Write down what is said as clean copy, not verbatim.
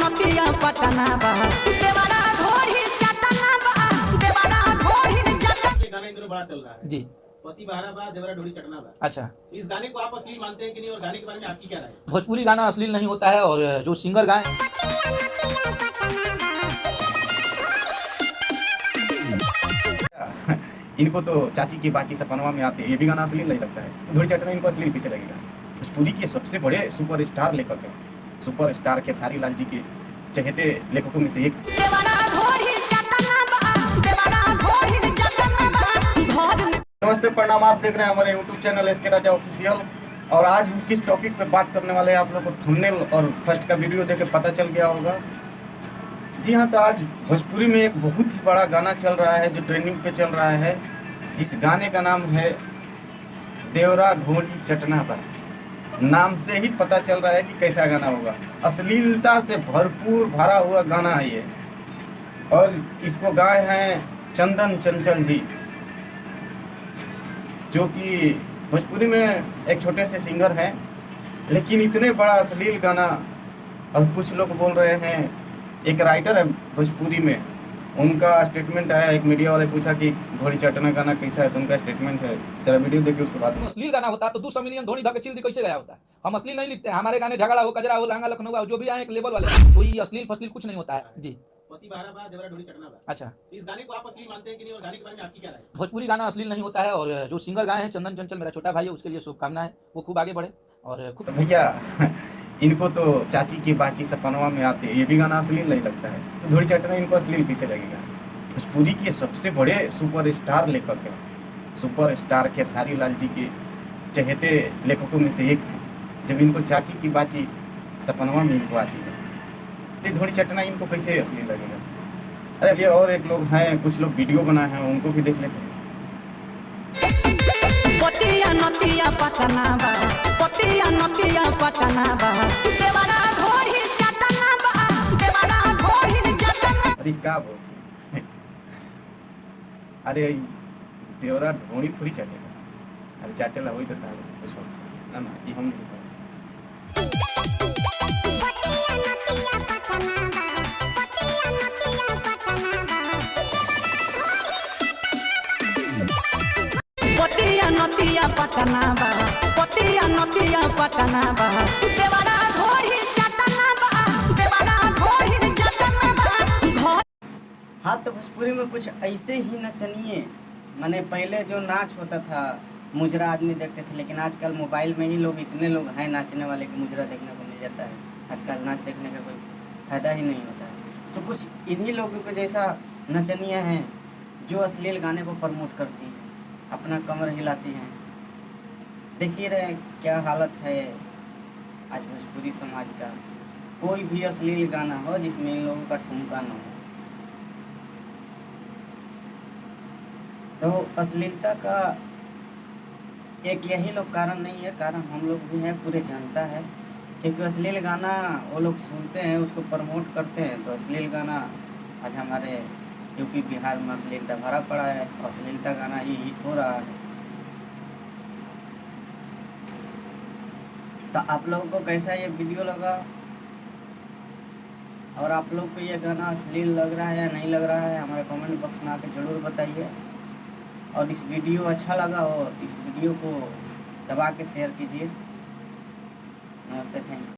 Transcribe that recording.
नतिया पटना बा देवरा ढोरी चटना बा देवरा ढोरी चटना। ये गाना इन दिनों बड़ा चल रहा है जी। पति बहरा बा देवरा ढोरी चटना बा। अच्छा, इस गाने को आप अश्लील मानते हैं कि नहीं, और गाने के बारे में आपकी क्या राय है? भोजपुरी गाना अश्लील नहीं होता है, और जो सिंगर गाएं इनको तो चाची की बाची सपनवा में आते, ये भी गाना अश्लील नहीं लगता है। धोरी चटना इनको अश्लील कैसे लगेगा? भोजपुरी के सबसे बड़े सुपरस्टार लेखक हैं, सुपरस्टार खेसारी लाल जी के चहेते लेखकों में से एक। देवरा ढोरी चटना बा देवरा ढोरी चटना बा घर में। नमस्ते, प्रणाम। आप देख रहे हैं हमारे यूट्यूब चैनल एसके राजा ऑफिशियल। और आज हम किस टॉपिक पे बात करने वाले हैं, आप लोगों को थंबनेल और फर्स्ट का वीडियो देख के पता चल गया होगा। जी हाँ, तो आज भोजपुरी में एक बहुत ही बड़ा गाना चल रहा है जो ट्रेंडिंग पे चल रहा है, जिस गाने का नाम है देवरा ढोरी चटना बा। नाम से ही पता चल रहा है कि कैसा गाना होगा। अश्लीलता से भरपूर भरा हुआ गाना है ये, और इसको गाए हैं चंदन चंचल जी, जो कि भोजपुरी में एक छोटे से सिंगर हैं, लेकिन इतने बड़ा अश्लील गाना। और कुछ लोग बोल रहे हैं, एक राइटर है भोजपुरी में, उनका स्टेटमेंट आया, एक मीडिया वाले पूछा कि ढोरी चटना गाना कैसा है, तो उनका स्टेटमेंट है, जरा वीडियो देखिए उसके बाद। अश्लील गाना होता तो 200 मिलियन धोनी धके चिल दी कैसे गया होता। हम अश्लील नहीं लिखते हैं, हमारे गाने झगड़ा हो, कजरा हो, लहंगा लखनऊ हो, जो भी आए एक लेवल वाले, कोई अश्लील फसलील कुछ नहीं होता है। जी। पति बहरा बा देवरा ढोरी चटना बा। अच्छा, इस गाने को आप अश्लील मानते हैं कि नहीं, और गाने के बारे में आपकी क्या राय है? भोजपुरी गाना अश्लील नहीं होता है, और जो सिंगर गाए हैं चंदन चंचल, मेरा छोटा भाई है, उसके लिए शुभकामनाएं, वो खूब आगे बढ़े और खूब। तो भैया इनको तो चाची की बाची सपनवा में आते, ये भी गाना अश्लील नहीं लगता है। तो धोरी चटना इनको अश्लील कैसे लगेगा? भोजपुरी के सबसे बड़े सुपरस्टार लेखक हैं, सुपरस्टार खेसारी लाल जी के चहेते लेखकों में से एक हैं। जब इनको चाची की बाची सपनवा में इनको आती है, तो धोरी चटना इनको कैसे अश्लील लगेगा? अरे भैया, और एक लोग हैं, कुछ लोग वीडियो बनाए हैं, उनको भी देख लेते हैं। पतिया नतिया पटना बा पतिया नतिया पटना बा देवरा ढोरी चटना बा देवरा ढोरी चटना। अरे क्या बोलते? अरे देवरा ढोड़ी थोड़ी चटेगा, अरे चाटेला वही तो था कुछ और ना, ये हम नहीं पतिया नतिया पटना बा पतिया नतिया पटना बा देवरा ढोरी चटना बा देवरा ढोरी चटना बा घर। हाँ, तो भोजपुरी में कुछ ऐसे ही नचनिए, माने पहले जो नाच होता था मुजरा आदमी देखते थे, लेकिन आजकल मोबाइल में ही लोग इतने लोग हैं नाचने वाले कि मुजरा देखने को मिल जाता है। आजकल नाच देखने का कोई फायदा ही नहीं होता है। तो कुछ इन्हीं लोगों के जैसा नचनिया हैं जो अश्लील गाने को प्रमोट करती हैं, अपना कमर हिलाती हैं। देखिए रहे क्या हालत है आज भोजपुरी समाज का। कोई भी अश्लील गाना हो जिसमें इन लोगों का ठुमका न हो। तो अश्लीलता का एक यही लोग कारण नहीं है, कारण हम लोग भी हैं, पूरे जनता है। क्योंकि अश्लील गाना वो लोग सुनते हैं, उसको प्रमोट करते हैं। तो अश्लील गाना आज हमारे यूपी बिहार में अश्लीलता भरा पड़ा है, अश्लीलता गाना ही हिट हो रहा है। तो आप लोगों को कैसा ये वीडियो लगा, और आप लोग को ये गाना अश्लील लग रहा है या नहीं लग रहा है, हमारे कमेंट बॉक्स में आके ज़रूर बताइए। और इस वीडियो अच्छा लगा हो तो इस वीडियो को दबा के शेयर कीजिए। नमस्ते, थैंक यू।